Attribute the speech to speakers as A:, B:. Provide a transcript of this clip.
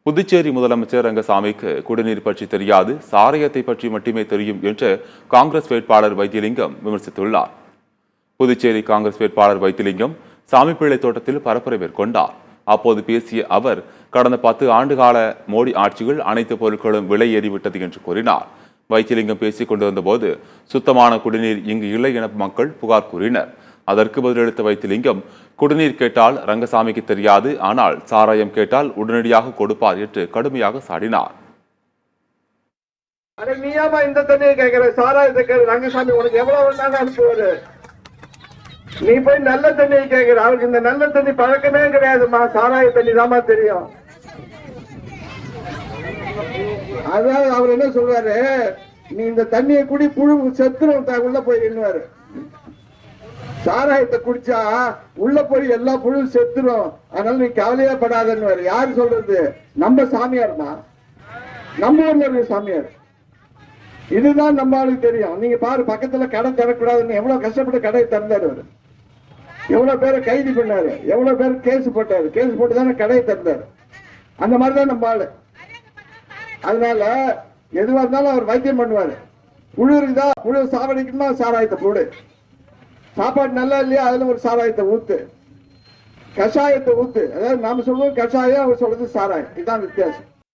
A: புதுச்சேரி முதலமைச்சர் ரங்கசாமிக்கு குடிநீர் பற்றி தெரியாது, சாராயத்தை பற்றி மட்டுமே தெரியும் என்று காங்கிரஸ் வேட்பாளர் வைத்தியலிங்கம் விமர்சித்துள்ளார். புதுச்சேரி காங்கிரஸ் வேட்பாளர் வைத்தியலிங்கம் சாமிப்பிள்ளை தோட்டத்தில் பரப்புரை மேற்கொண்டார். அப்போது பேசிய அவர், கடந்த 10 ஆண்டுகால மோடி ஆட்சியில் அனைத்து பொருட்களும் விலை ஏறிவிட்டது என்று கூறினார். வைத்தியலிங்கம் பேசிக் கொண்டிருந்த போது சுத்தமான குடிநீர் இங்கு இல்லை என மக்கள் புகார் கூறினர். அதற்கு பதிலளித்த வைத்தியலிங்கம், குடிநீர் கேட்டால் ரங்கசாமிக்கு தெரியாது, ஆனால் சாராயம் கேட்டால் உடனடியாக கொடுப்பார் என்று கடுமையாக சாடினார்.
B: இந்த தண்ணியை கேட்கிற சாராயத்தை ரங்கசாமி உனக்கு எவ்வளவு அனுப்புவாரு? நீ போய் நல்ல தண்ணியை கேட்கிற, அவருக்கு இந்த நல்ல தண்ணி பழக்கமே கிடையாதுமா, சாராய தண்ணி தாமா தெரியும். அதாவது அவர் என்ன சொல்றாரு, நீ இந்த தண்ணியை குடி புழு செத்துரும் உள்ள போய் எண்ணுவாரு. சாராயத்தை குடிச்சா உள்ள போய் எல்லா புழு செத்துரும், அதனால நீ கவலையே படாதன்னு. யாரு சொல்றது? நம்ம சாமியார் தான், நம்ம ஊர்ல இருக்க சாமியார். இதுதான் நம்ம ஆளுக்கு தெரியும். நீங்க பாரு, பக்கத்துல கடை தரக்கூடாதுன்னு எவ்வளவு கஷ்டப்பட்டு கடையை திறந்தாரு. எவ்வளவு பேரை கைது பண்ணாரு, எவ்வளவு பேர் கேஸ் போட்டாரு. கேஸ் போட்டு தானே கடையை திறந்தாரு. அந்த மாதிரிதான் நம்ம ஆளு. அதனால எதுவா இருந்தாலும் அவர் வைத்தியம் பண்ணுவாரு. புழு இருக்குதா, புழு சாவடிக்குமா, சாராயத்தை போடு. சாப்பாடு நல்லா இல்லையா, அதுல ஒரு சாராயத்தை ஊத்து, கஷாயத்தை ஊத்து. அதாவது நாம சொல்லுவோம் கஷாயம், அவர் சொல்றது சாராயம். இதுதான் வித்தியாசம்.